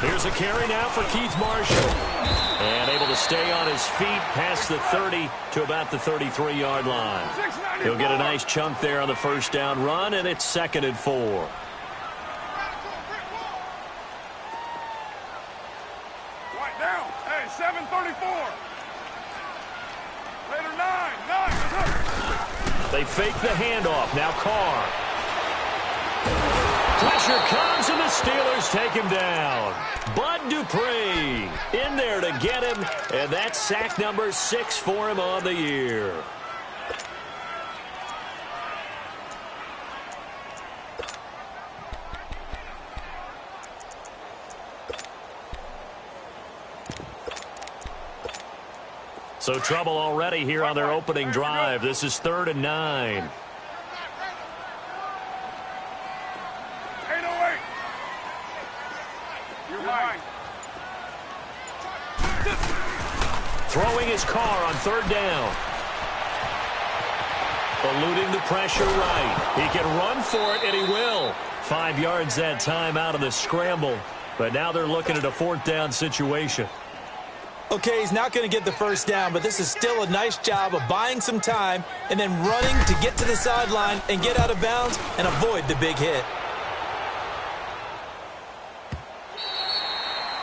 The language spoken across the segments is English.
Here's a carry now for Keith Marshall. And able to stay on his feet past the 30 to about the 33-yard line. He'll get a nice chunk there on the first down run, and it's 2nd and 4. Right down. Hey, 7:34. Later, 9. They fake the handoff. Now Carr. Pressure comes, and the Steelers take him down. Bud Dupree in there to get him, and that's sack number 6 for him on the year. So trouble already here on their opening drive. This is 3rd and 9. Throwing his car on 3rd down. Eluding the pressure right. He can run for it, and he will. 5 yards that time out of the scramble. But now they're looking at a 4th down situation. Okay, he's not going to get the first down, but this is still a nice job of buying some time and then running to get to the sideline and get out of bounds and avoid the big hit.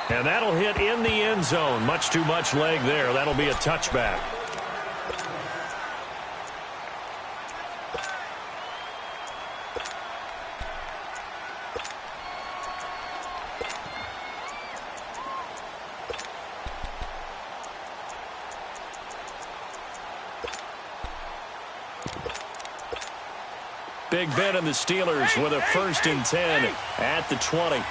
And that'll hit in the end zone. Much too much leg there. That'll be a touchback. Big Ben and the Steelers with a 1st and 10 at the 20.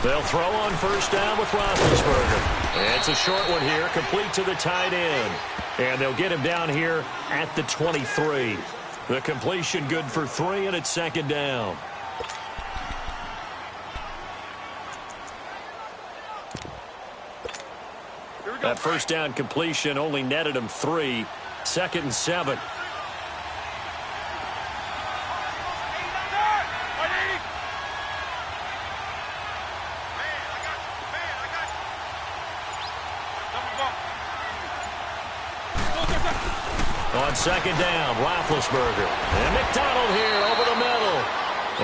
They'll throw on 1st down with Roethlisberger. It's a short one here, complete to the tight end. And they'll get him down here at the 23. The completion good for 3, and it's 2nd down. That 1st down completion only netted him 3. 2nd and 7. On 2nd down, Roethlisberger. And McDonald here over the middle.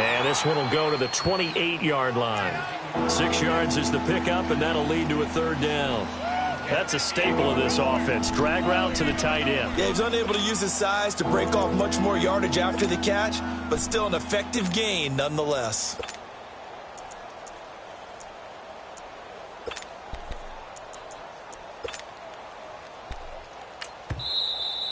And this one will go to the 28-yard line. 6 yards is the pickup, and that'll lead to a 3rd down. That's a staple of this offense. Drag route to the tight end. Yeah, he's unable to use his size to break off much more yardage after the catch, but still an effective gain nonetheless.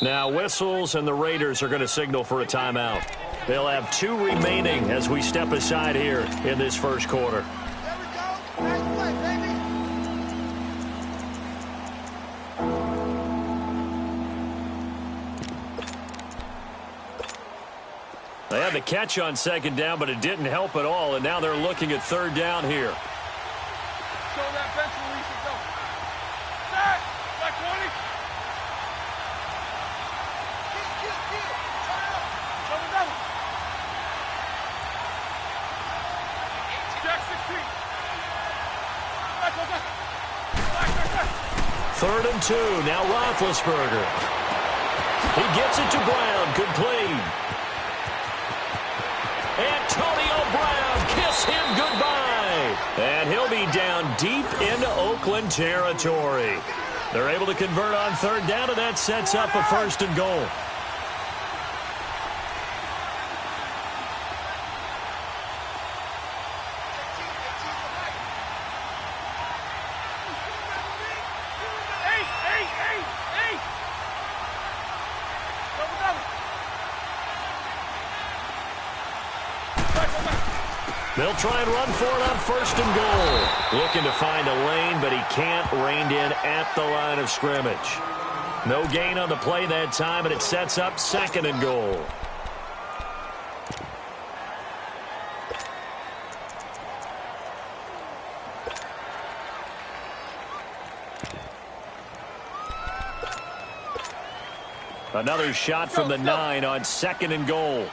Now whistles, and the Raiders are going to signal for a timeout. They'll have 2 remaining as we step aside here in this 1st quarter. They had the catch on 2nd down, but it didn't help at all, and now they're looking at 3rd down here. Show that bench release and go. Set! Like 20. Jack 16. 3rd and 2. Now Roethlisberger. He gets it to Brown. Complete. Antonio Brown, kiss him goodbye. And he'll be down deep into Oakland territory. They're able to convert on 3rd down, and that sets up a 1st and goal. They'll try and run for it on first and goal. Looking to find a lane, but he can't. Reined in at the line of scrimmage. No gain on the play that time, and it sets up second and goal. Another shot from the 9 on second and goal.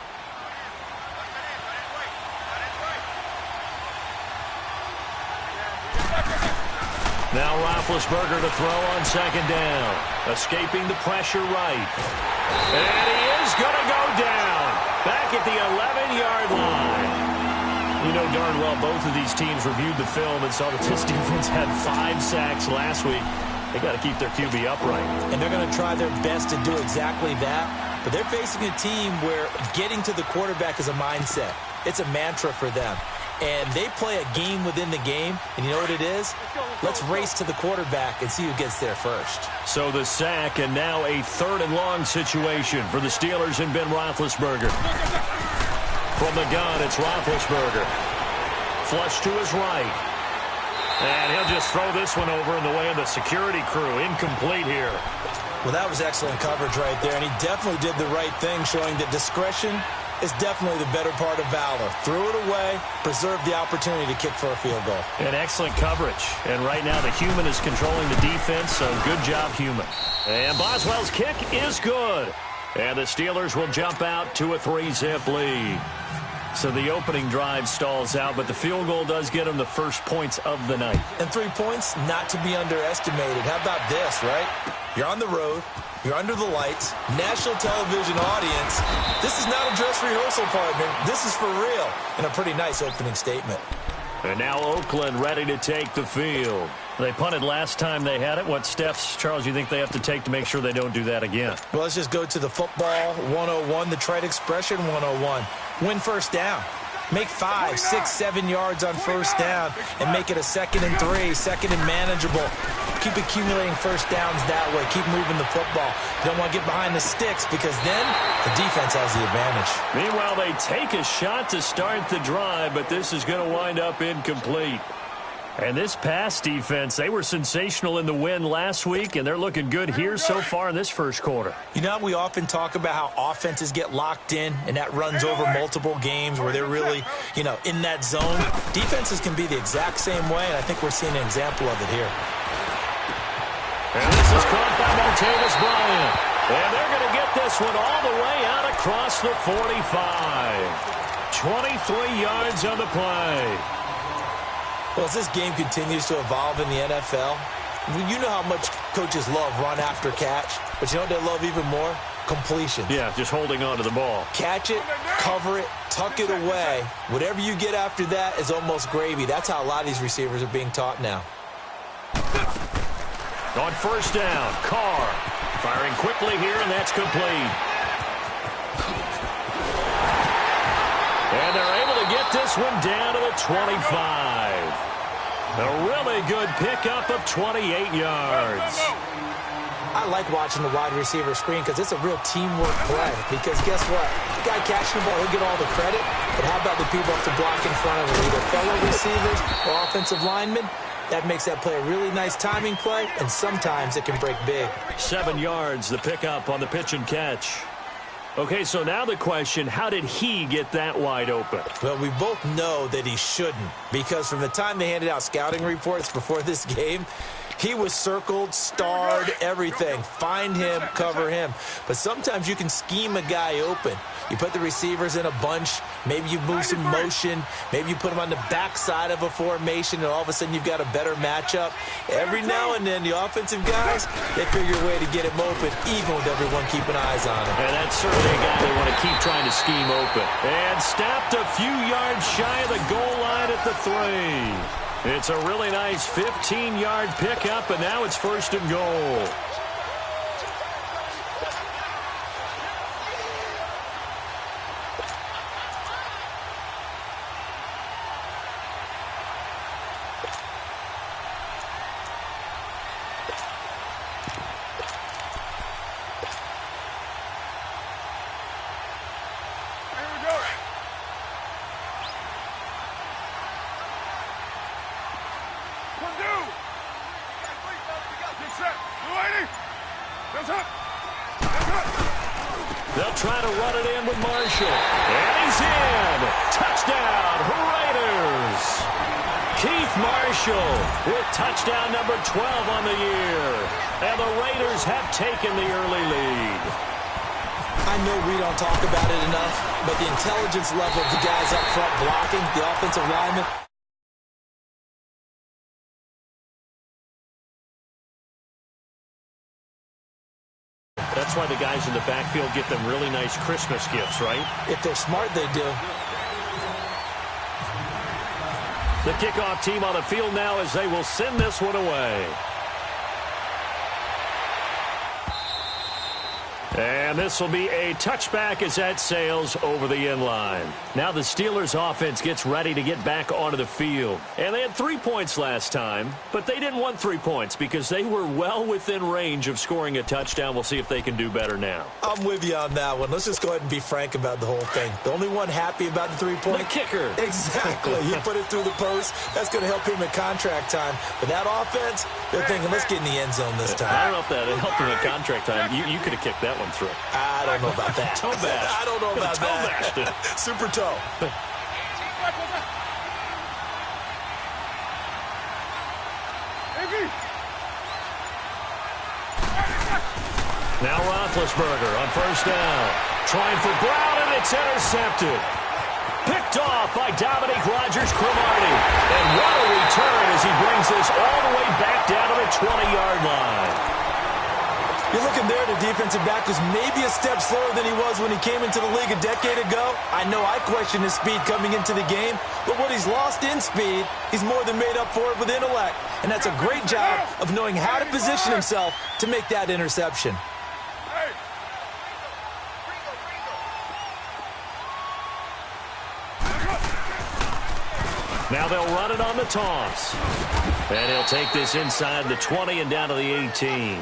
Now Roethlisberger to throw on second down. Escaping the pressure right. And he is going to go down. Back at the 11-yard line. You know darn well both of these teams reviewed the film and saw that this defense had 5 sacks last week. They got to keep their QB upright. And they're going to try their best to do exactly that. But they're facing a team where getting to the quarterback is a mindset. It's a mantra for them. And they play a game within the game. And you know what it is? Let's race to the quarterback and see who gets there first. So the sack, and now a third and long situation for the Steelers and Ben Roethlisberger. From the gun, it's Roethlisberger. Flush to his right. And he'll just throw this one over in the way of the security crew. Incomplete here. Well, that was excellent coverage right there, and he definitely did the right thing, showing that discretion is definitely the better part of valor. Threw it away, preserved the opportunity to kick for a field goal. And excellent coverage. And right now the human is controlling the defense, so good job, human. And Boswell's kick is good. And the Steelers will jump out to a 3-zip lead. So the opening drive stalls out, but the field goal does get them the first points of the night. And 3 points, not to be underestimated. How about this, right? You're on the road. You're under the lights. National television audience. This is not a dress rehearsal, partner. This is for real. And a pretty nice opening statement. And now Oakland ready to take the field. They punted last time they had it. What steps, Charles, you think they have to take to make sure they don't do that again? Well, let's just go to the football 101, the trite expression 101. Win first down. Make 5, 6, 7 yards on first down and make it a 2nd and 3, second and manageable. Keep accumulating first downs that way. Keep moving the football. You don't want to get behind the sticks because then the defense has the advantage. Meanwhile, they take a shot to start the drive, but this is going to wind up incomplete. And this pass defense, they were sensational in the win last week, and they're looking good here so far in this first quarter. You know, we often talk about how offenses get locked in, and that runs over multiple games where they're really, in that zone. Defenses can be the exact same way, and I think we're seeing an example of it here. And this is caught by Martavis Bryant. And they're going to get this one all the way out across the 45. 23 yards on the play. Well, as this game continues to evolve in the NFL, you know how much coaches love run after catch, but you know what they love even more? Completion. Yeah, just holding on to the ball. Catch it, cover it, tuck it away. Whatever you get after that is almost gravy. That's how a lot of these receivers are being taught now. On first down, Carr firing quickly here, and that's complete. And they're able to get this one down to the 25. A really good pickup of 28 yards. I like watching the wide receiver screen because it's a real teamwork play. Because guess what? The guy catching the ball, he'll get all the credit. But how about the people up to block in front of him? Either fellow receivers or offensive linemen. That makes that play a really nice timing play, and sometimes it can break big. 7 yards, the pickup on the pitch and catch. Okay, so now the question, how did he get that wide open? Well, we both know that he shouldn't, because from the time they handed out scouting reports before this game, he was circled, starred, everything. Find him, cover him. But sometimes you can scheme a guy open. You put the receivers in a bunch. Maybe you move some motion. Maybe you put them on the backside of a formation, and all of a sudden you've got a better matchup. Every now and then, the offensive guys, they figure a way to get him open, even with everyone keeping eyes on him. And that's certainly a guy they want to keep trying to scheme open. And stopped a few yards shy of the goal line at the 3. It's a really nice 15-yard pickup, and now it's first and goal. They'll try to run it in with Marshall. And he's in. Touchdown, Raiders. Keith Marshall with touchdown number 12 on the year. And the Raiders have taken the early lead. I know we don't talk about it enough, but the intelligence level of the guys up front blocking, the offensive linemen, that's why the guys in the backfield get them really nice Christmas gifts, right? if they're smart, they do. The kickoff team on the field now as they will send this one away. And this will be a touchback as that sails over the end line. Now the Steelers offense gets ready to get back onto the field. And they had 3 points last time, but they didn't want 3 points because they were well within range of scoring a touchdown. We'll see if they can do better now. I'm with you on that one. Let's just go ahead and be frank about the whole thing. The only one happy about the 3-point? The kicker. Exactly. He put it through the post. That's going to help him in contract time. But that offense, they're thinking, let's get in the end zone this time. I don't know if that helped him in contract time. You could have kicked that one through. I don't know about that. Toe bash. I don't know about toe that. Bashed it. Super toe. Now Roethlisberger on first down. Trying for Brown, and it's intercepted. Picked off by Dominique Rodgers-Cromartie. And what a return as he brings this all the way back down to the 20-yard line. You're looking there, the defensive back was maybe a step slower than he was when he came into the league a decade ago. I know I questioned his speed coming into the game, but what he's lost in speed, he's more than made up for it with intellect. And that's a great job of knowing how to position himself to make that interception. Now they'll run it on the toss. And he'll take this inside the 20 and down to the 18.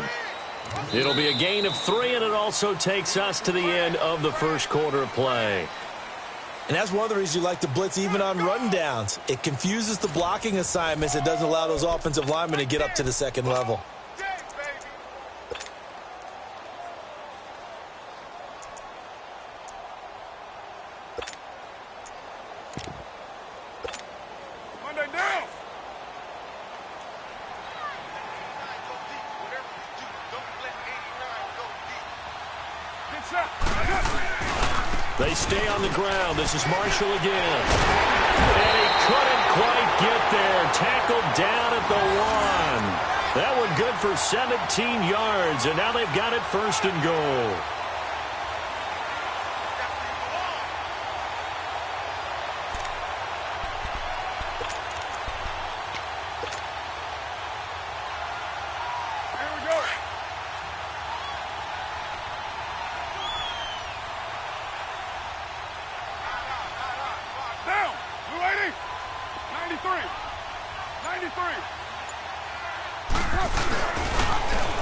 It'll be a gain of 3, and it also takes us to the end of the first quarter of play. And that's one of the reasons you like to blitz even on rundowns. It confuses the blocking assignments. It doesn't allow those offensive linemen to get up to the second level. They stay on the ground. This is Marshall again. And he couldn't quite get there. Tackled down at the 1. That one good for 17 yards, and now they've got it first and goal.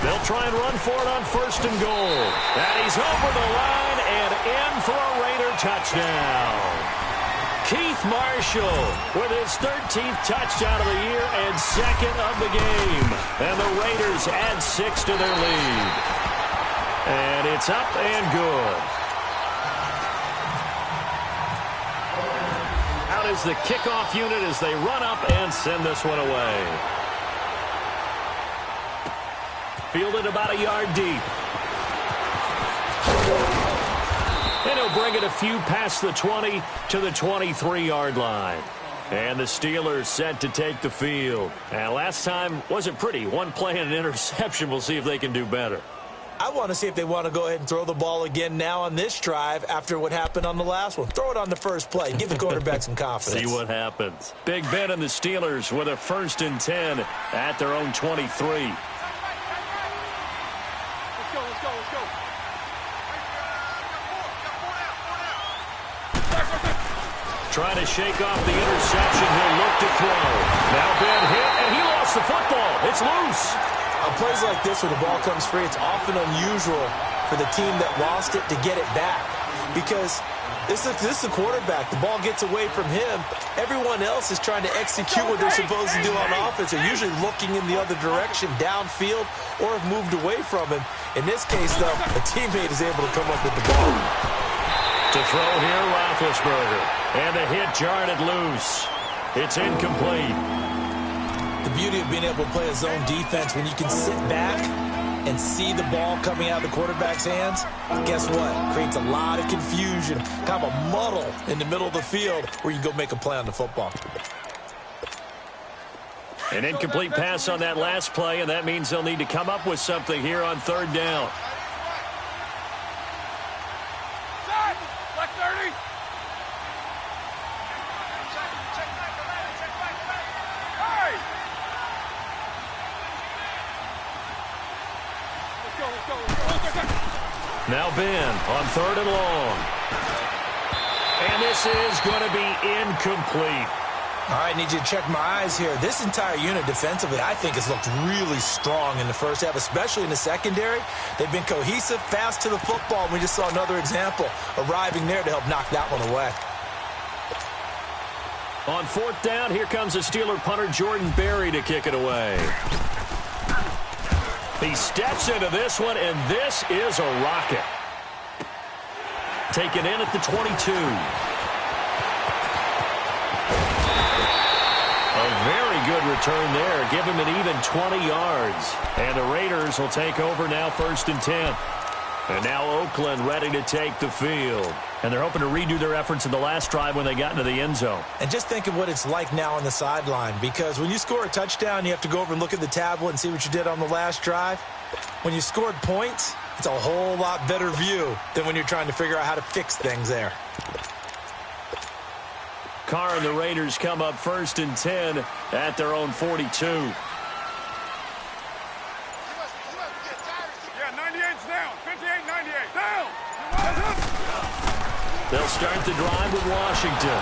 They'll try and run for it on first and goal. And he's over the line and in for a Raider touchdown. Keith Marshall with his 13th touchdown of the year and second of the game. And the Raiders add 6 to their lead. And it's up and good. Out is the kickoff unit as they run up and send this one away. Fielded about a yard deep. And he'll bring it a few past the 20 to the 23-yard line. And the Steelers set to take the field. And last time wasn't pretty. One play and an interception. We'll see if they can do better. I want to see if they want to go ahead and throw the ball again now on this drive after what happened on the last one. Throw it on the first play. Give the quarterback some confidence. See what happens. Big Ben and the Steelers with a 1st and 10 at their own 23. Trying to shake off the interception. He'll look to throw. Now Ben hit, and he lost the football. It's loose. On plays like this where the ball comes free, it's often unusual for the team that lost it to get it back. because this is the quarterback. The ball gets away from him. Everyone else is trying to execute what they're supposed to do on offense. They're usually looking in the other direction, downfield, or have moved away from him. In this case, though, a teammate is able to come up with the ball. To throw here, Roethlisberger. And the hit jarred it loose. It's incomplete. The beauty of being able to play a zone defense when you can sit back and see the ball coming out of the quarterback's hands, guess what? Creates a lot of confusion, kind of a muddle in the middle of the field where you can go make a play on the football. An incomplete pass on that last play, and that means they'll need to come up with something here on third down. Black 30. Now Ben on third and long. And this is going to be incomplete. All right, need you to check my eyes here. This entire unit defensively, I think, has looked really strong in the first half, especially in the secondary. They've been cohesive, fast to the football. We just saw another example arriving there to help knock that one away. On fourth down, here comes the Steeler punter Jordan Berry to kick it away. He steps into this one, and this is a rocket. Taken in at the 22. A very good return there. Give him an even 20 yards. And the Raiders will take over now, 1st and 10. And now Oakland ready to take the field. And they're hoping to redo their efforts in the last drive when they got into the end zone. And just think of what it's like now on the sideline, because when you score a touchdown, you have to go over and look at the tablet and see what you did on the last drive. When you scored points, it's a whole lot better view than when you're trying to figure out how to fix things there. Carr and the Raiders come up 1st and 10 at their own 42. Yeah, 98's down. 58, 98. Down. They'll start the drive with Washington.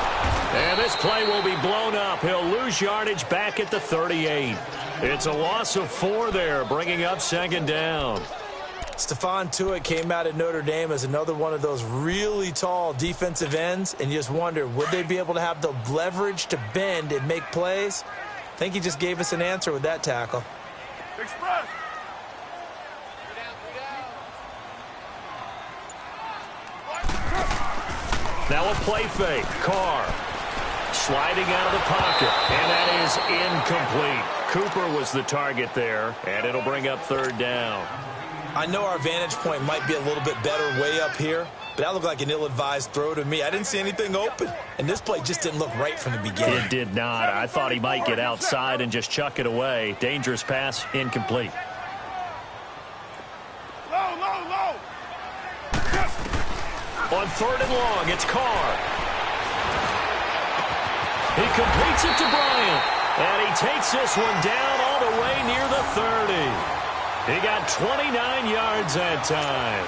And this play will be blown up. He'll lose yardage back at the 38. It's a loss of 4 there, bringing up 2nd down. Stephon Tuitt came out at Notre Dame as another one of those really tall defensive ends, and you just wonder, would they be able to have the leverage to bend and make plays? I think he just gave us an answer with that tackle. Express. Now a play fake. Carr sliding out of the pocket, and that is incomplete. Cooper was the target there, and it'll bring up 3rd down. I know our vantage point might be a little bit better way up here, but that looked like an ill-advised throw to me. I didn't see anything open, and this play just didn't look right from the beginning. It did not. I thought he might get outside and just chuck it away. Dangerous pass, incomplete. Low. On 3rd and long, it's Carr. He completes it to Bryant, and he takes this one down all the way near the 30. He got 29 yards that time.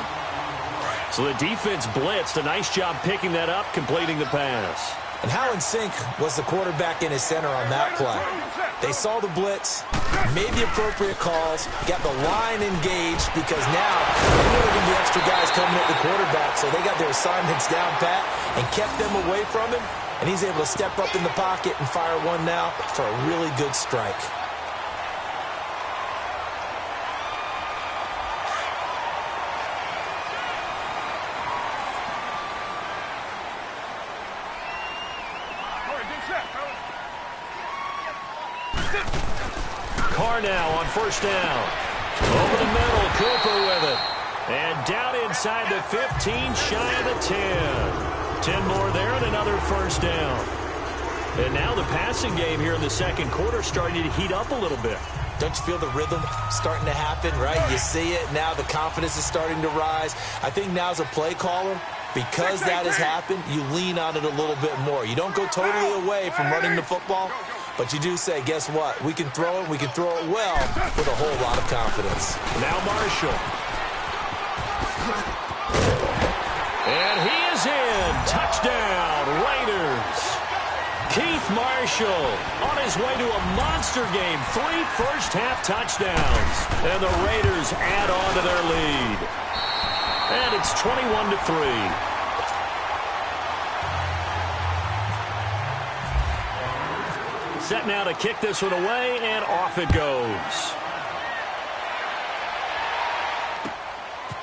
So the defense blitzed. A nice job picking that up, completing the pass. And how in sync was the quarterback in his center on that play? They saw the blitz, made the appropriate calls, got the line engaged, because now they knew there were going to be extra guys coming at the quarterback, so they got their assignments down pat and kept them away from him, and he's able to step up in the pocket and fire one now for a really good strike. Carr now on 1st down. Over the middle, Cooper with it. And down inside the 15, shy of the 10. 10 more there and another 1st down. And now the passing game here in the 2nd quarter starting to heat up a little bit. Don't you feel the rhythm starting to happen, right? You see it now, the confidence is starting to rise. I think now as a play caller, because that has happened, you lean on it a little bit more. You don't go totally away from running the football, but you do say, guess what? We can throw it, we can throw it well with a whole lot of confidence. Now Marshall. And he is in. Touchdown, Raiders. Keith Marshall on his way to a monster game. 3 first-half touchdowns. And the Raiders add on to their lead. And it's 21-3. Set now to kick this one away, and off it goes.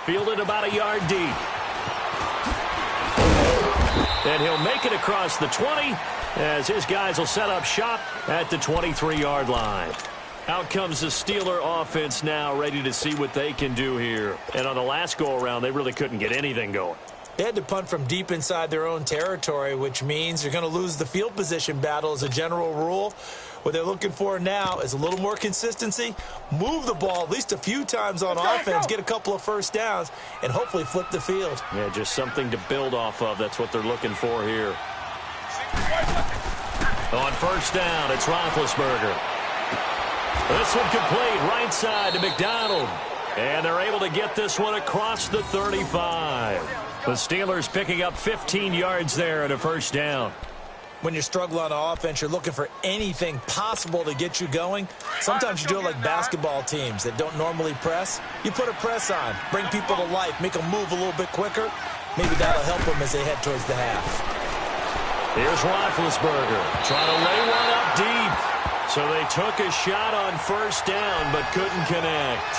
Fielded about a yard deep. And he'll make it across the 20 as his guys will set up shop at the 23-yard line. Out comes the Steeler offense now, ready to see what they can do here. And on the last go-around, they really couldn't get anything going. They had to punt from deep inside their own territory, which means you're going to lose the field position battle as a general rule. What they're looking for now is a little more consistency, move the ball at least a few times on offense, get a couple of first downs, and hopefully flip the field. Yeah, just something to build off of. That's what they're looking for here. On first down, it's Roethlisberger. This one complete, right side to McDonald. And they're able to get this one across the 35. The Steelers picking up 15 yards there at a first down. When you struggle on offense, you're looking for anything possible to get you going. Sometimes you do it like basketball teams that don't normally press. You put a press on, bring people to life, make them move a little bit quicker. Maybe that'll help them as they head towards the half. Here's Roethlisberger trying to lay one up deep. So they took a shot on first down but couldn't connect.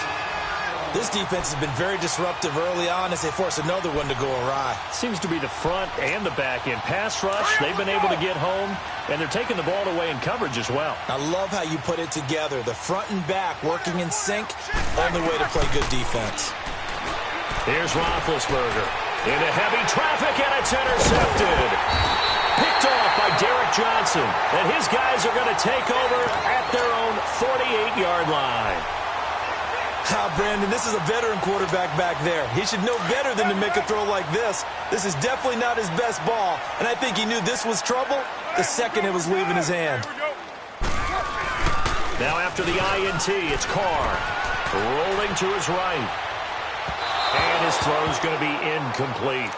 This defense has been very disruptive early on as they force another one to go awry. Seems to be the front and the back end. Pass rush, they've been able to get home, and they're taking the ball away in coverage as well. I love how you put it together. The front and back working in sync, only way to play good defense. Here's Roethlisberger into heavy traffic, and it's intercepted. Picked off by Derek Johnson, and his guys are going to take over at their own 48-yard line. Brandon, this is a veteran quarterback back there. He should know better than to make a throw like this. This is definitely not his best ball, and I think he knew this was trouble the second it was leaving his hand. Now after the INT, it's Carr rolling to his right. And his throw's going to be incomplete.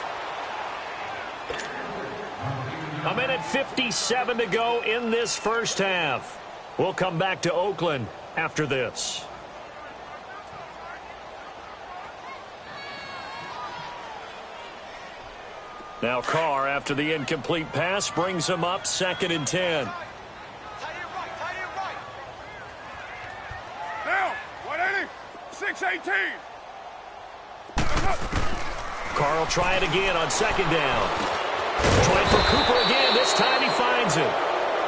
A minute 57 to go in this first half. We'll come back to Oakland after this. Now Carr, after the incomplete pass, brings him up 2nd and 10. Tight end right. Down, 180, 618. Carr will try it again on 2nd down. Trying for Cooper again. This time he finds it.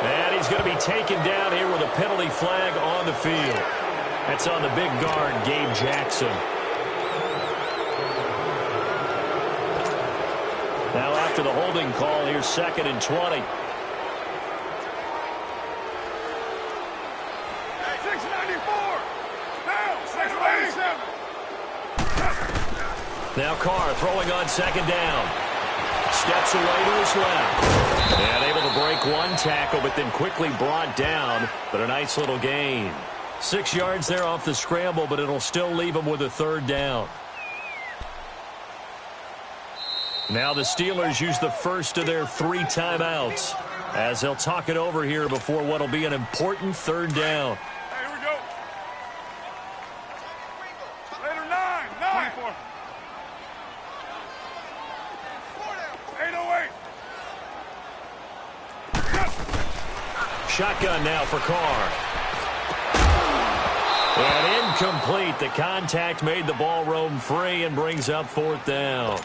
And he's going to be taken down here with a penalty flag on the field. That's on the big guard, Gabe Jackson. Now after the holding call, here's 2nd and 20. 694. Now, 687. Now Carr throwing on 2nd down. Steps away to his left. And able to break one tackle, but then quickly brought down. But a nice little gain. 6 yards there off the scramble, but it'll still leave him with a 3rd down. Now the Steelers use the first of their 3 timeouts as they'll talk it over here before what will be an important 3rd down. Hey, here we go. Later, 9. 24. 808. Shotgun now for Carr. And incomplete. The contact made the ball roam free and brings up 4th down.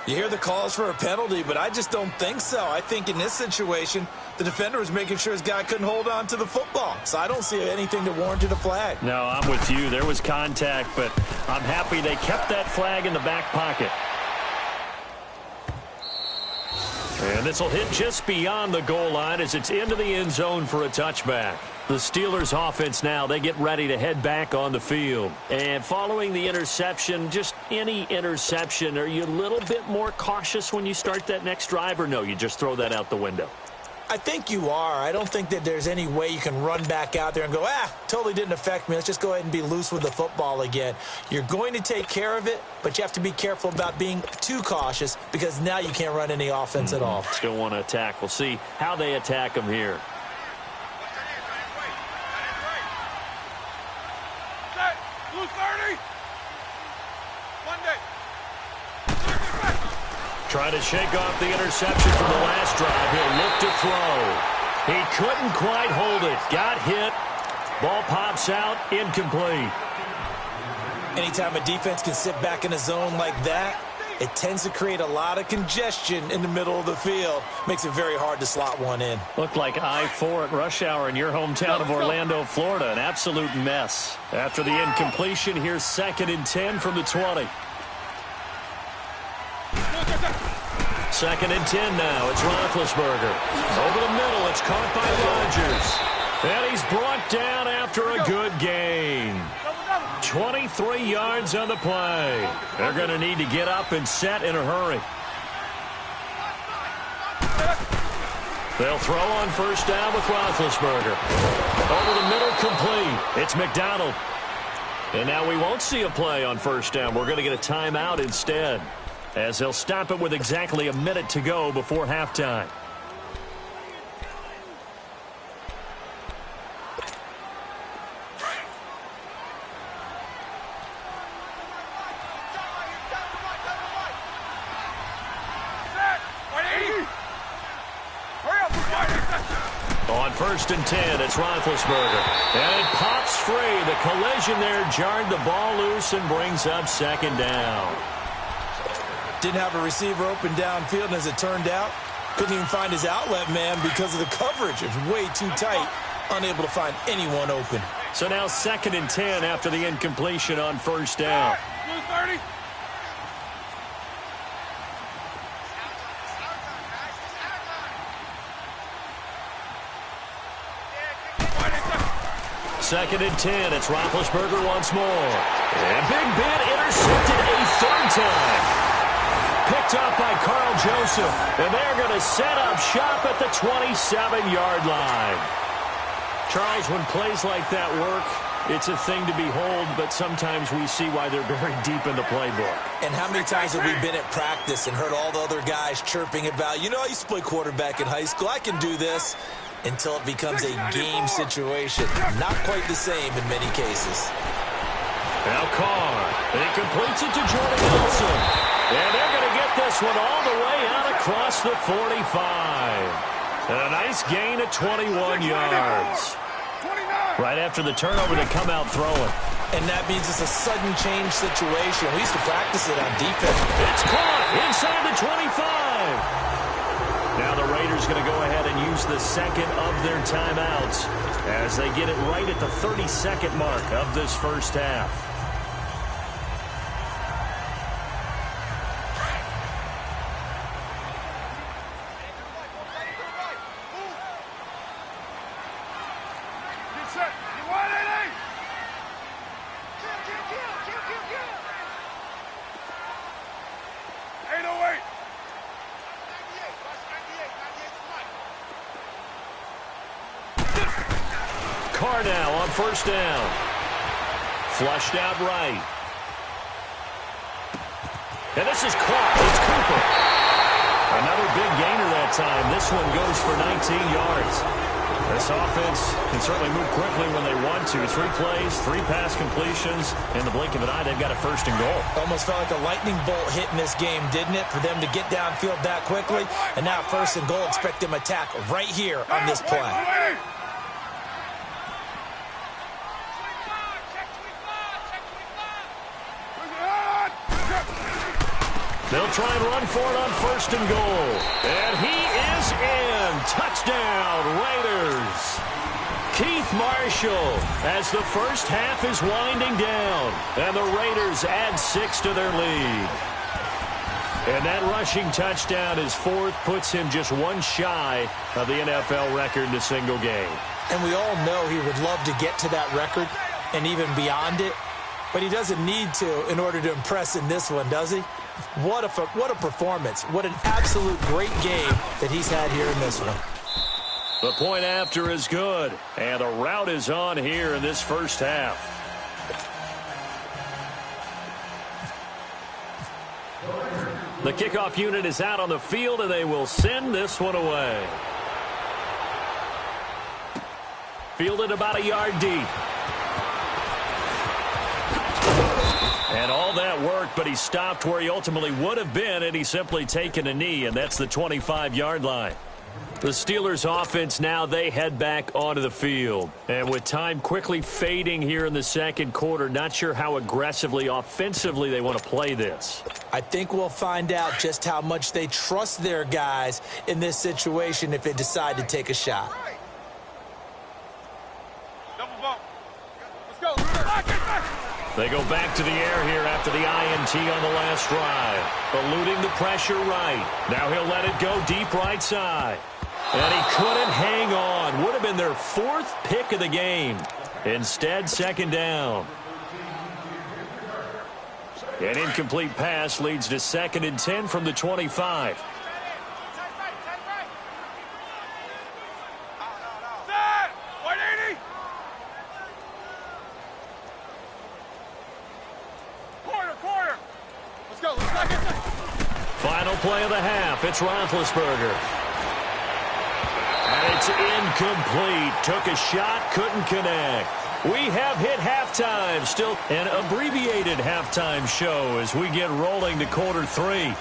You hear the calls for a penalty, but I just don't think so. I think in this situation, the defender was making sure his guy couldn't hold on to the football. So I don't see anything that warranted a flag. No, I'm with you. There was contact, but I'm happy they kept that flag in the back pocket. And this will hit just beyond the goal line as it's into the end zone for a touchback. The Steelers offense now, they get ready to head back on the field. And following the interception, just any interception, are you a little bit more cautious when you start that next drive, or no, you just throw that out the window? I think you are. I don't think that there's any way you can run back out there and go, totally didn't affect me. Let's just go ahead and be loose with the football again. You're going to take care of it, but you have to be careful about being too cautious because now you can't run any offense at all. Still want to attack. We'll see how they attack them here. Set. Blue 30. Monday. Trying to shake off the interception from the last drive. He'll look to throw. He couldn't quite hold it. Got hit. Ball pops out. Incomplete. Anytime a defense can sit back in a zone like that, it tends to create a lot of congestion in the middle of the field. Makes it very hard to slot one in. Looked like I-4 at rush hour in your hometown of Orlando, Florida. An absolute mess. After the incompletion, here's 2nd and 10 from the 20. 2nd and 10 now. It's Roethlisberger. Over the middle. It's caught by Rodgers. And he's brought down after a good gain. 23 yards on the play. They're going to need to get up and set in a hurry. They'll throw on 1st down with Roethlisberger. Over the middle, complete. It's McDonald. And now we won't see a play on 1st down. We're going to get a timeout instead, as they'll stop it with exactly a minute to go before halftime. On 1st and 10, it's Roethlisberger. And it pops free. The collision there jarred the ball loose and brings up 2nd down. Didn't have a receiver open downfield, and as it turned out, couldn't even find his outlet man because of the coverage. It was way too tight, unable to find anyone open. So now 2nd and 10 after the incompletion on 1st down. Blue 30. Second and 10. It's Roethlisberger once more. And Big Ben intercepted a 3rd time. Picked up by Carl Joseph. And they're going to set up shop at the 27-yard line. Charles, when plays like that work, it's a thing to behold, but sometimes we see why they're very deep in the playbook. And how many times have we been at practice and heard all the other guys chirping about, you know, I used to play quarterback in high school, I can do this, until it becomes a game situation. Not quite the same in many cases. Now Carr, and he completes it to Jordan Nelson. And they're going to get this one all the way out across the 45. And a nice gain of 21 yards. Right after the turnover, they come out throwing. And that means it's a sudden change situation. We used to practice it on defense. It's caught inside the 25. Now the Raiders going to go ahead and use the 2nd of their timeouts as they get it right at the 32nd mark of this 1st half. Carr now on 1st down. Flushed out right. And this is caught. It's Cooper. Another big gainer that time. This one goes for 19 yards. This offense can certainly move quickly when they want to. 3 plays, 3 pass completions. In the blink of an eye, they've got a 1st and goal. Almost felt like a lightning bolt hit in this game, didn't it? For them to get downfield that quickly. And now 1st and goal, expect them to attack right here on this play. They'll try and run for it on 1st and goal. And he is in. Touchdown, Raiders. Keith Marshall as the 1st half is winding down. And the Raiders add 6 to their lead. And that rushing touchdown, his 4th, puts him just 1 shy of the NFL record in a single game. And we all know he would love to get to that record and even beyond it. But he doesn't need to in order to impress in this one, does he? What a performance. What an absolute great game that he's had here in this one. The point after is good. And the route is on here in this 1st half. The kickoff unit is out on the field, and they will send this one away. Fielded about a yard deep. And all that worked, but he stopped where he ultimately would have been, and he's simply taken a knee, and that's the 25-yard line. The Steelers offense now, they head back onto the field. And with time quickly fading here in the second quarter, not sure how aggressively, offensively they want to play this. I think we'll find out just how much they trust their guys in this situation if they decide to take a shot. Double bump. Let's go. Lock it. They go back to the air here after the INT on the last drive. Eluding the pressure right. Now he'll let it go deep right side. And he couldn't hang on. Would have been their fourth pick of the game. Instead, second down. An incomplete pass leads to 2nd and 10 from the 25. Set. 180. Corner. Let's go. Let's lock it. Final play of the half. It's Roethlisberger. And it's incomplete. Took a shot, couldn't connect. We have hit halftime. Still an abbreviated halftime show as we get rolling to quarter 3.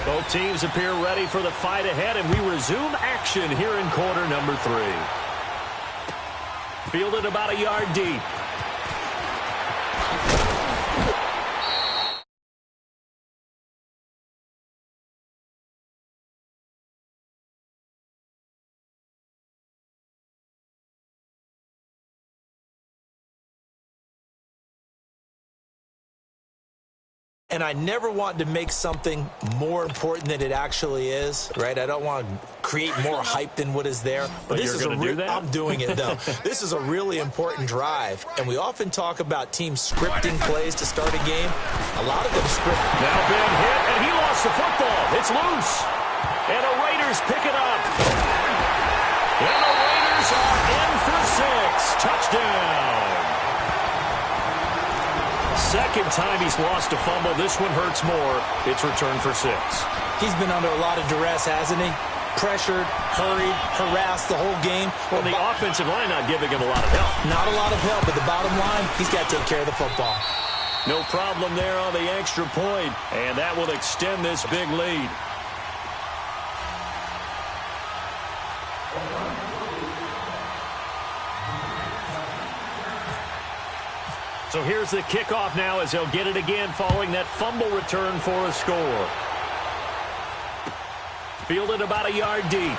Both teams appear ready for the fight ahead, and we resume action here in quarter number 3. Fielded about a yard deep. And I never want to make something more important than it actually is, right? I don't want to create more hype than what is there. But this is going to do that? I'm doing it, though. This is a really important drive. And we often talk about teams scripting plays to start a game. A lot of them script. Now Ben hit, and he lost the football. It's loose. And the Raiders pick it up. And the Raiders are in for 6. Touchdown. Second time he's lost a fumble. This one hurts more. It's returned for 6. He's been under a lot of duress, hasn't he? Pressured, hurried, harassed the whole game. Well, the offensive line not giving him a lot of help. Not a lot of help, but the bottom line, he's got to take care of the football. No problem there on the extra point, and that will extend this big lead. So here's the kickoff now as they'll get it again following that fumble return for a score. Fielded about a yard deep.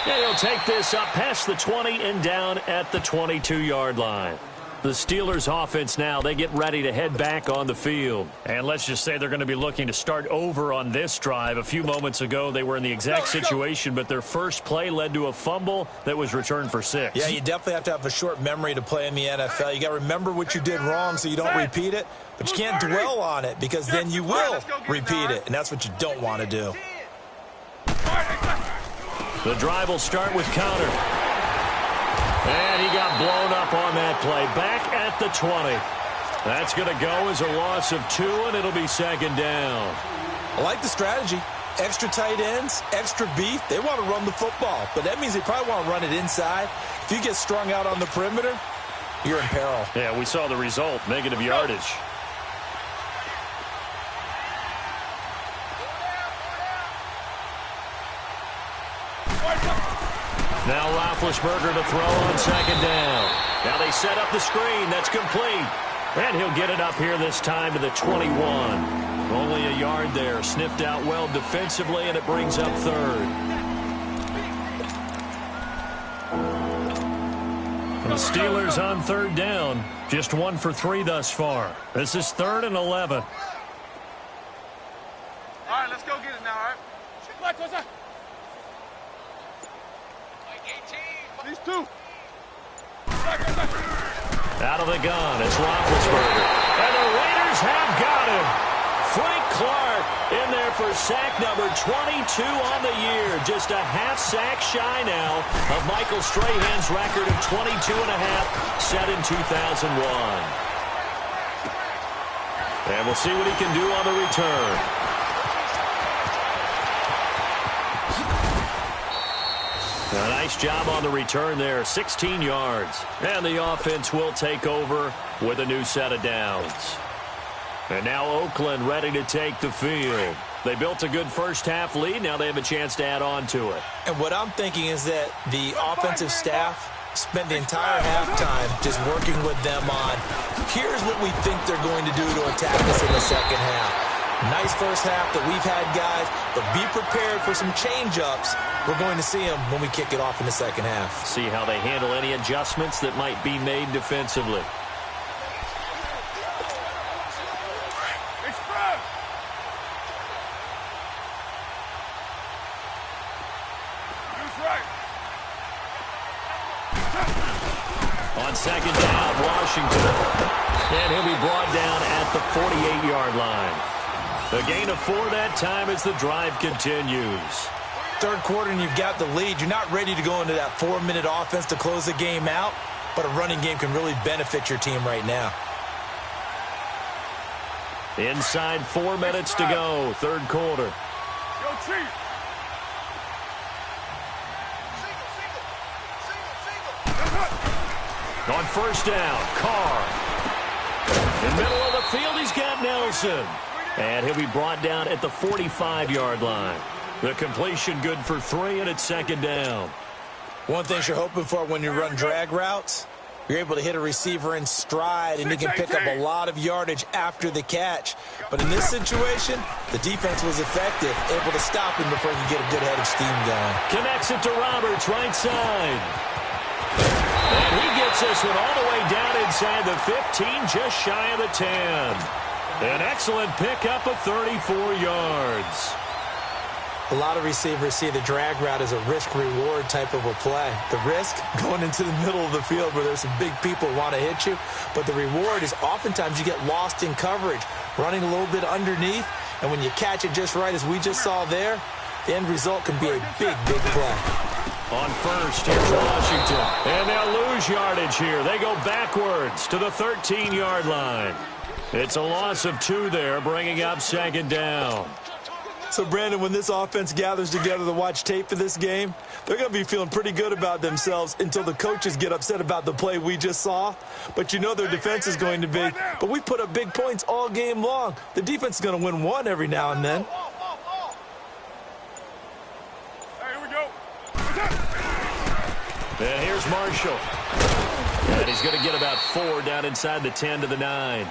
And he'll take this up past the 20 and down at the 22-yard line. The Steelers offense now, they get ready to head back on the field. And let's just say they're going to be looking to start over on this drive. A few moments ago, they were in the exact situation, but their first play led to a fumble that was returned for 6. Yeah, you definitely have to have a short memory to play in the NFL. You got to remember what you did wrong so you don't repeat it, but you can't dwell on it because then you will repeat it, and that's what you don't want to do. The drive will start with counter. And he got blown up on that play. Back at the 20. That's going to go as a loss of 2, and it'll be second down. I like the strategy. Extra tight ends, extra beef. They want to run the football, but that means they probably want to run it inside. If you get strung out on the perimeter, you're in peril. Yeah, we saw the result, negative yardage. Now Roethlisberger to throw on second down. Now they set up the screen. That's complete. And he'll get it up here this time to the 21. Only a yard there. Sniffed out well defensively, and it brings up 3rd. The Steelers on 3rd down. Just 1 for 3 thus far. This is 3rd and 11. All right, let's go get it now, all right? Black, what's that? These 2. Out of the gun, it's Roethlisberger. And the Raiders have got him. Frank Clark in there for sack number 22 on the year. Just a half sack shy now of Michael Strahan's record of 22 and a half set in 2001. And we'll see what he can do on the return. A nice job on the return there, 16 yards. And the offense will take over with a new set of downs. And now Oakland ready to take the field. They built a good first-half lead. Now they have a chance to add on to it. And what I'm thinking is that the offensive staff spent the entire halftime just working with them on, here's what we think they're going to do to attack us in the second half. Nice first half that we've had, guys, but be prepared for some change-ups. We're going to see them when we kick it off in the second half. See how they handle any adjustments that might be made defensively. On second down, Washington. And he'll be brought down at the 48-yard line. A gain of 4 that time as the drive continues. Third quarter and you've got the lead. You're not ready to go into that 4-minute offense to close the game out, but a running game can really benefit your team right now. Inside 4 minutes to go, third quarter. Go Chief. On first down, Carr. In the middle of the field, he's got Nelson. And he'll be brought down at the 45-yard line. The completion good for 3, and it's second down. One thing you're hoping for when you run drag routes, you're able to hit a receiver in stride, and you can pick up a lot of yardage after the catch. But in this situation, the defense was effective, able to stop him before he could get a good head of steam going. Connects it to Roberts, right side. And he gets this one all the way down inside the 15, just shy of the 10. An excellent pickup of 34 yards. A lot of receivers see the drag route as a risk-reward type of a play. The risk, going into the middle of the field where there's some big people who want to hit you. But the reward is oftentimes you get lost in coverage, running a little bit underneath. And when you catch it just right, as we just saw there, the end result can be a big, big play. On first, here's Washington. And they'll lose yardage here. They go backwards to the 13-yard line. It's a loss of 2 there, bringing up second down. So, Brandon, when this offense gathers together to watch tape for this game, they're going to be feeling pretty good about themselves until the coaches get upset about the play we just saw. But you know their defense is going to be. But we put up big points all game long. The defense is going to win one every now and then. Here we go. And here's Marshall. And he's going to get about 4 down inside the 10 to the 9.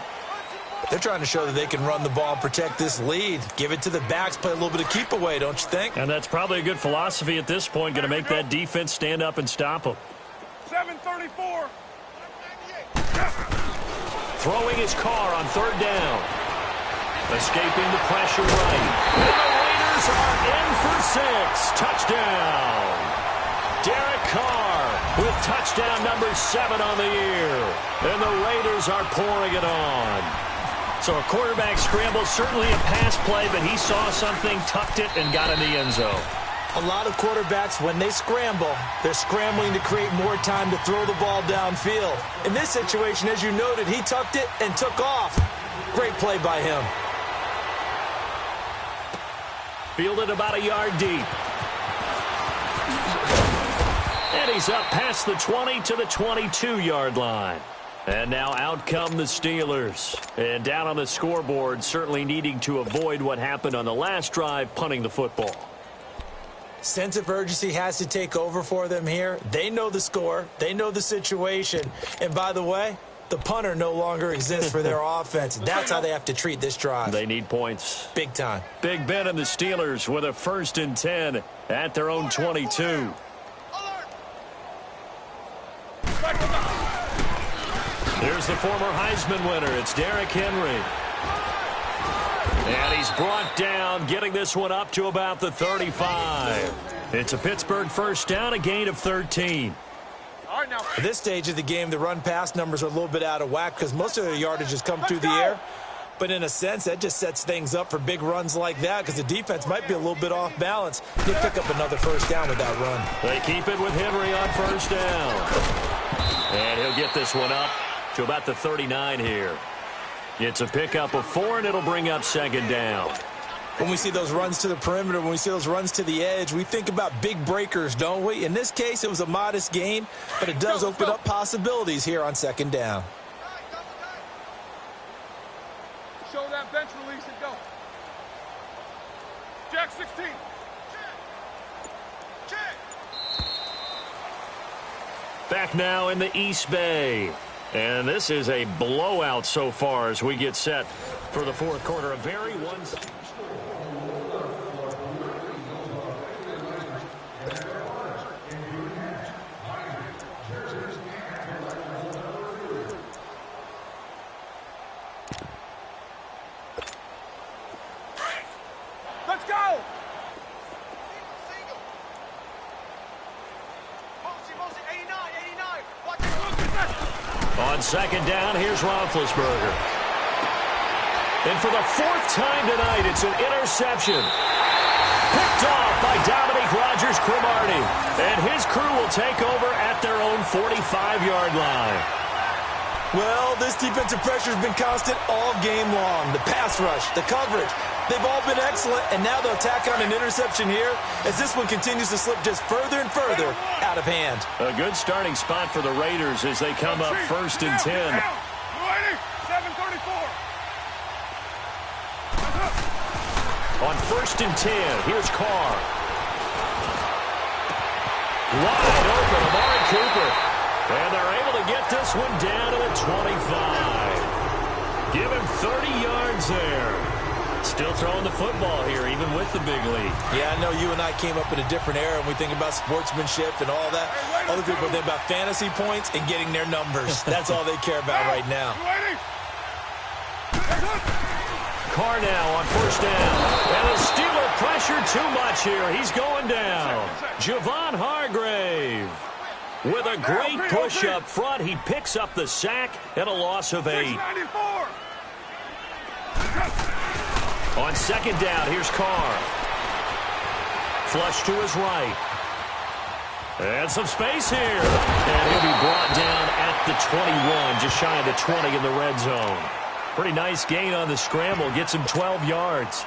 They're trying to show that they can run the ball and protect this lead. Give it to the backs, play a little bit of keep away, don't you think? And that's probably a good philosophy at this point, going to make that defense stand up and stop them. 7:34. Throwing his Carr on third down. Escaping the pressure right. And the Raiders are in for 6. Touchdown. Derek Carr with touchdown number 7 on the year. And the Raiders are pouring it on. So a quarterback scramble, certainly a pass play, but he saw something, tucked it, and got in the end zone. A lot of quarterbacks, when they scramble, they're scrambling to create more time to throw the ball downfield. In this situation, as you noted, he tucked it and took off. Great play by him. Fielded about a yard deep. And he's up past the 20 to the 22-yard line. And now out come the Steelers. And down on the scoreboard, certainly needing to avoid what happened on the last drive, punting the football. Sense of urgency has to take over for them here. They know the score. They know the situation. And by the way, the punter no longer exists for their offense. That's how they have to treat this drive. They need points. Big time. Big Ben and the Steelers with a 1st and 10 at their own 22. Here's the former Heisman winner. It's Derrick Henry. And he's brought down, getting this one up to about the 35. It's a Pittsburgh first down, a gain of 13. All right, now. At this stage of the game, the run-pass numbers are a little bit out of whack because most of their yardage has come through the air. But in a sense, that just sets things up for big runs like that because the defense might be a little bit off balance. You'll pick up another first down with that run. They keep it with Henry on first down. And he'll get this one up to about the 39 here. It's a pickup of 4, and it'll bring up second down. When we see those runs to the perimeter, when we see those runs to the edge, we think about big breakers, don't we? In this case, it was a modest gain, but it does open up possibilities here on second down. Show that bench release and go. Jack 16. Back now in the East Bay. And this is a blowout so far as we get set for the fourth quarter. A very one-sided. Let's go! On second down, here's Roethlisberger. And for the fourth time tonight, it's an interception. Picked off by Dominique Rodgers-Cromartie. And his crew will take over at their own 45-yard line. Well, this defensive pressure has been constant all game long. The pass rush, the coverage, they've all been excellent, and now they'll tack on an interception here as this one continues to slip just further and further out of hand. A good starting spot for the Raiders as they come up first and 10. 7:34. On first and 10, here's Carr. Wide open, Amari Cooper. And they're able to get this one down to the 25. Give him 30 yards there. Still throwing the football here, even with the big lead. Yeah, I know you and I came up in a different era, and we think about sportsmanship and all that. Other people think about fantasy points and getting their numbers. That's all they care about right now. Carr now on first down. And the Steeler pressure too much here. He's going down. Javon Hargrave. With a great push up front, he picks up the sack and a loss of 8. On second down, here's Carr. Flush to his right. And some space here. And he'll be brought down at the 21, just shy of the 20 in the red zone. Pretty nice gain on the scramble. Gets him 12 yards.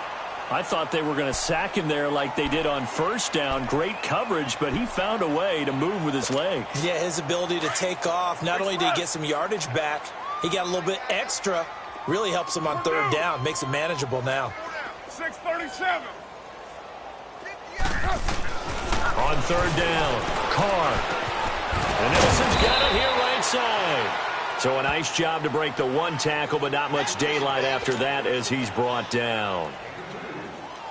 I thought they were going to sack him there like they did on first down. Great coverage, but he found a way to move with his legs. Yeah, his ability to take off. Not only did he get some yardage back, he got a little bit extra. Really helps him on third down. Makes it manageable now. 6:37. On third down, Carr. And Nelson's got it here right side. So a nice job to break the one tackle, but not much daylight after that as he's brought down.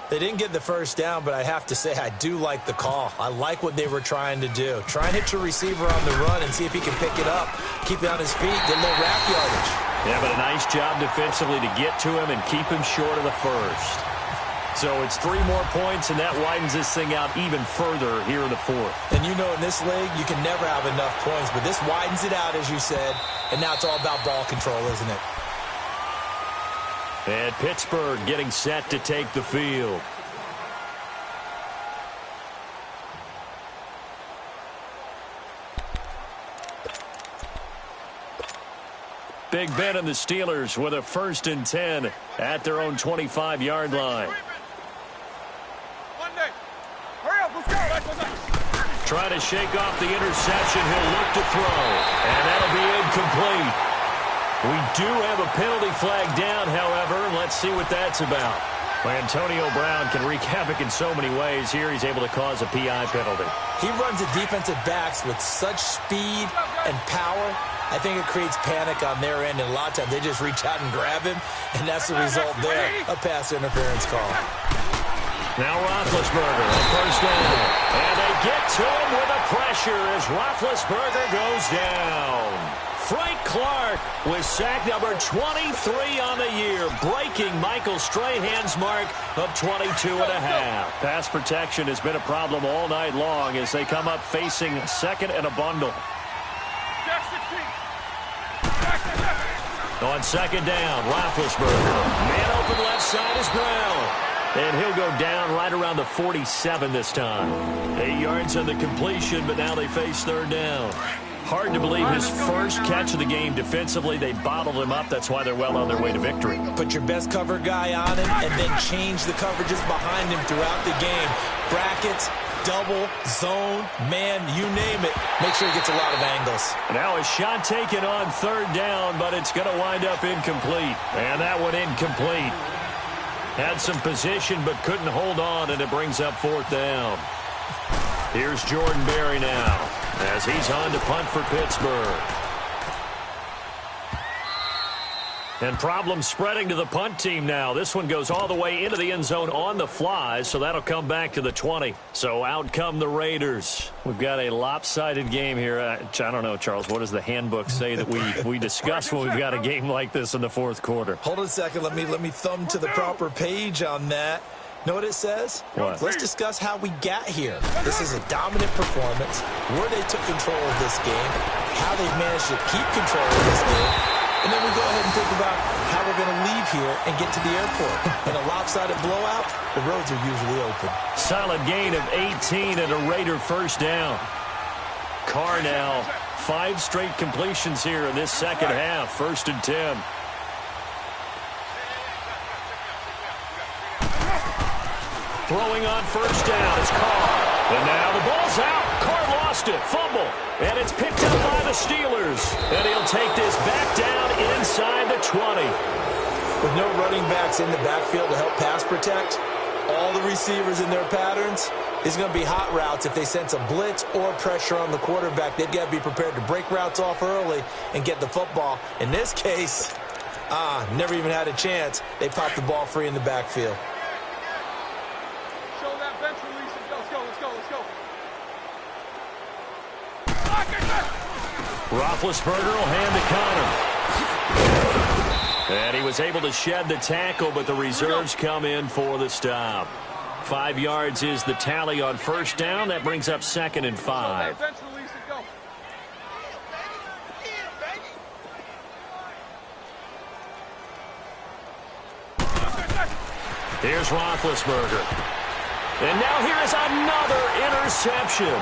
They didn't get the first down, but I have to say I do like the call. I like what they were trying to do. Try and hit your receiver on the run and see if he can pick it up. Keep it on his feet, get a little rack yardage. Yeah, but a nice job defensively to get to him and keep him short of the first. So it's 3 more points, and that widens this thing out even further here in the fourth. And you know in this league, you can never have enough points, but this widens it out, as you said, and now it's all about ball control, isn't it? And Pittsburgh getting set to take the field. Big Ben and the Steelers with a first and 10 at their own 25-yard line. Trying to shake off the interception. He'll look to throw. And that'll be incomplete. We do have a penalty flag down, however. Let's see what that's about. Well, Antonio Brown can wreak havoc in so many ways. Here he's able to cause a PI penalty. He runs the defensive backs with such speed and power. I think it creates panic on their end, and a lot of times they just reach out and grab him, and that's the result there, a pass interference call. Now Roethlisberger on first down. And they get to him with the pressure as Roethlisberger goes down. Frank Clark with sack number 23 on the year, breaking Michael Strahan's mark of 22 and a half. Pass protection has been a problem all night long as they come up facing second and a bundle. On second down, Roethlisberger. Man open left side is Brown. And he'll go down right around the 47 this time. 8 yards on the completion, but now they face third down. Hard to believe his first catch of the game defensively. They bottled him up. That's why they're well on their way to victory. Put your best cover guy on him and then change the coverages behind him throughout the game. Brackets, double, zone, man, you name it. Make sure he gets a lot of angles. Now a shot taken on third down, but it's going to wind up incomplete. And that one incomplete. Had some position but couldn't hold on, and it brings up fourth down. Here's Jordan Berry now as he's on to punt for Pittsburgh. And problems spreading to the punt team now. This one goes all the way into the end zone on the fly, so that'll come back to the 20. So out come the Raiders. We've got a lopsided game here. I don't know, Charles, what does the handbook say that we discuss when we've got a game like this in the fourth quarter? Hold on a second. Let me thumb to the proper page on that. Know what it says? What? Let's discuss how we got here. This is a dominant performance, where they took control of this game, how they've managed to keep control of this game, and then we go ahead and think about how we're going to leave here and get to the airport. In a lopsided blowout, the roads are usually open. Solid gain of 18 and a Raider first down. Carr now, 5 straight completions here in this second half. 1st and 10. Throwing on first down is Carr. And now the ball's out. Carr lost it. Fumble. And it's picked up by the Steelers. And he'll take this back down inside the 20. With no running backs in the backfield to help pass protect, all the receivers in their patterns, it's going to be hot routes. If they sense a blitz or pressure on the quarterback, they've got to be prepared to break routes off early and get the football. In this case, never even had a chance. They popped the ball free in the backfield. Roethlisberger will hand to Connor. And he was able to shed the tackle, but the reserves come in for the stop. 5 yards is the tally on first down. That brings up 2nd and 5. Here's Roethlisberger. And now here is another interception.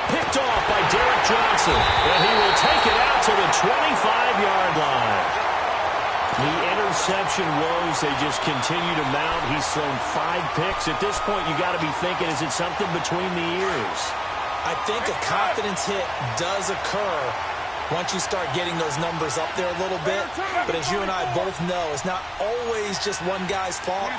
Picked off by Derek Johnson. And he will take it out to the 25-yard line. The interception woes, they just continue to mount. He's thrown 5 picks. At this point, you got to be thinking, is it something between the ears? I think a confidence hit does occur once you start getting those numbers up there a little bit. But as you and I both know, it's not always just one guy's fault.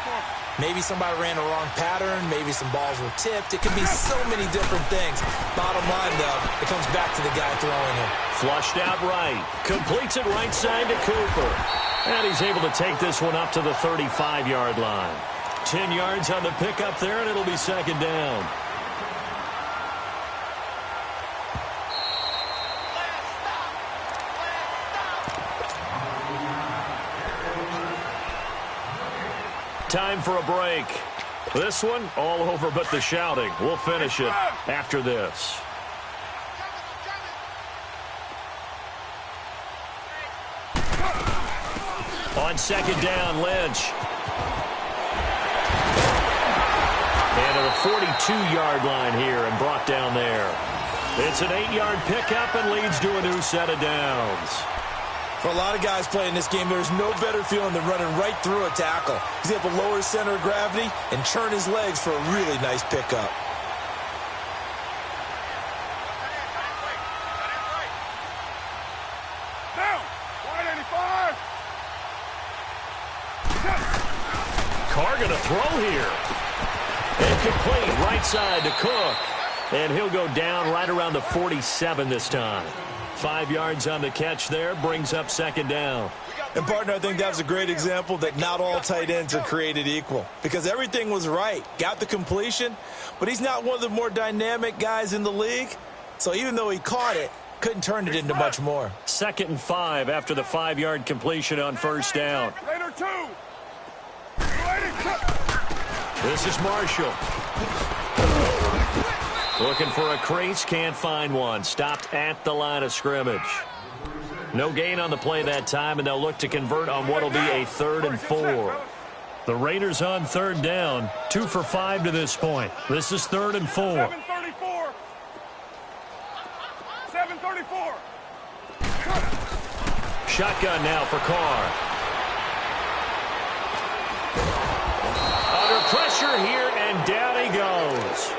Maybe somebody ran a wrong pattern. Maybe some balls were tipped. It could be so many different things. Bottom line, though, it comes back to the guy throwing it. Flushed out right. Completes it right side to Cooper. And he's able to take this one up to the 35-yard line. 10 yards on the pickup there, and it'll be 2nd down. Time for a break. This one, all over but the shouting. We'll finish it after this. On 2nd down, Lynch. And to the 42-yard line here and brought down there. It's an 8-yard pickup and leads to a new set of downs. For a lot of guys playing this game, there's no better feeling than running right through a tackle. He's able to lower his center of gravity and churn his legs for a really nice pickup. Down! 185! Carr going to throw here. Incomplete, right side to Cook. And he'll go down right around the 47 this time. 5 yards on the catch there, brings up 2nd down. And, partner, I think that was a great example that not all tight ends are created equal. Because everything was right. Got the completion, but he's not one of the more dynamic guys in the league. So even though he caught it, couldn't turn it into much more. 2nd and 5 after the 5-yard completion on first down. Later 2. This is Marshall. Looking for a crease, can't find one. Stopped at the line of scrimmage. No gain on the play that time, and they'll look to convert on what will be a 3rd and 4. The Raiders on 3rd down, 2 for 5 to this point. This is 3rd and 4. 7:34. 7:34. shotgun now for Carr. Under pressure here, and down he goes.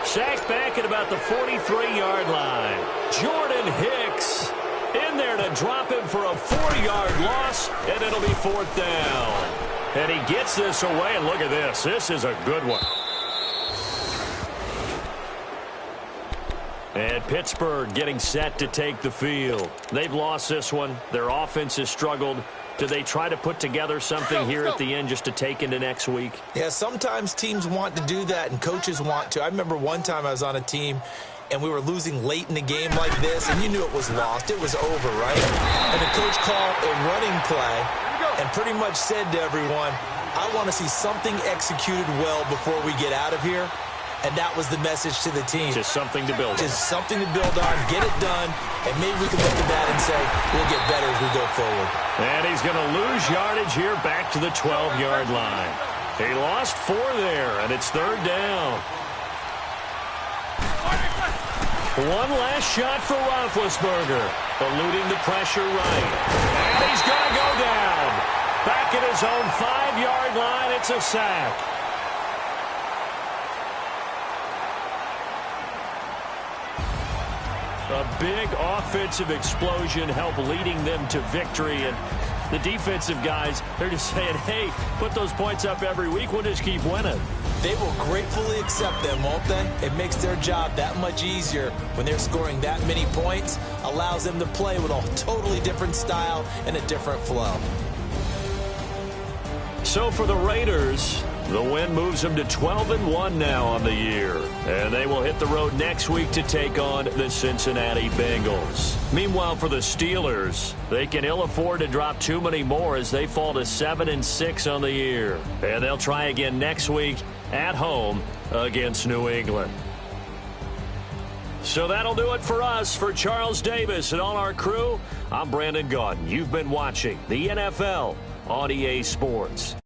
Sacked back at about the 43-yard line. Jordan Hicks in there to drop him for a 4-yard loss, and it'll be 4th down. And he gets this away, and look at this. This is a good one. And Pittsburgh getting set to take the field. They've lost this one. Their offense has struggled. Do they try to put together something here at the end just to take into next week? Yeah, sometimes teams want to do that, and coaches want to. I remember one time I was on a team, and we were losing late in the game like this, and you knew it was lost. It was over, right? And the coach called a running play and pretty much said to everyone, I want to see something executed well before we get out of here. And that was the message to the team. Just something to build on. Just something to build on, get it done, and maybe we can look at that and say, we'll get better as we go forward. And he's going to lose yardage here back to the 12-yard line. He lost 4 there, and it's 3rd down. One last shot for Roethlisberger, eluding the pressure right. And he's going to go down. Back at his own 5-yard line, it's a sack. A big offensive explosion helped leading them to victory. And the defensive guys, they're just saying, hey, put those points up every week. We'll just keep winning. They will gratefully accept them, won't they? It makes their job that much easier when they're scoring that many points. Allows them to play with a totally different style and a different flow. So for the Raiders, the win moves them to 12-1 now on the year. And they will hit the road next week to take on the Cincinnati Bengals. Meanwhile, for the Steelers, they can ill afford to drop too many more as they fall to 7-6 on the year. And they'll try again next week at home against New England. So that'll do it for us. For Charles Davis and all our crew, I'm Brandon Gaudin. You've been watching the NFL on EA Sports.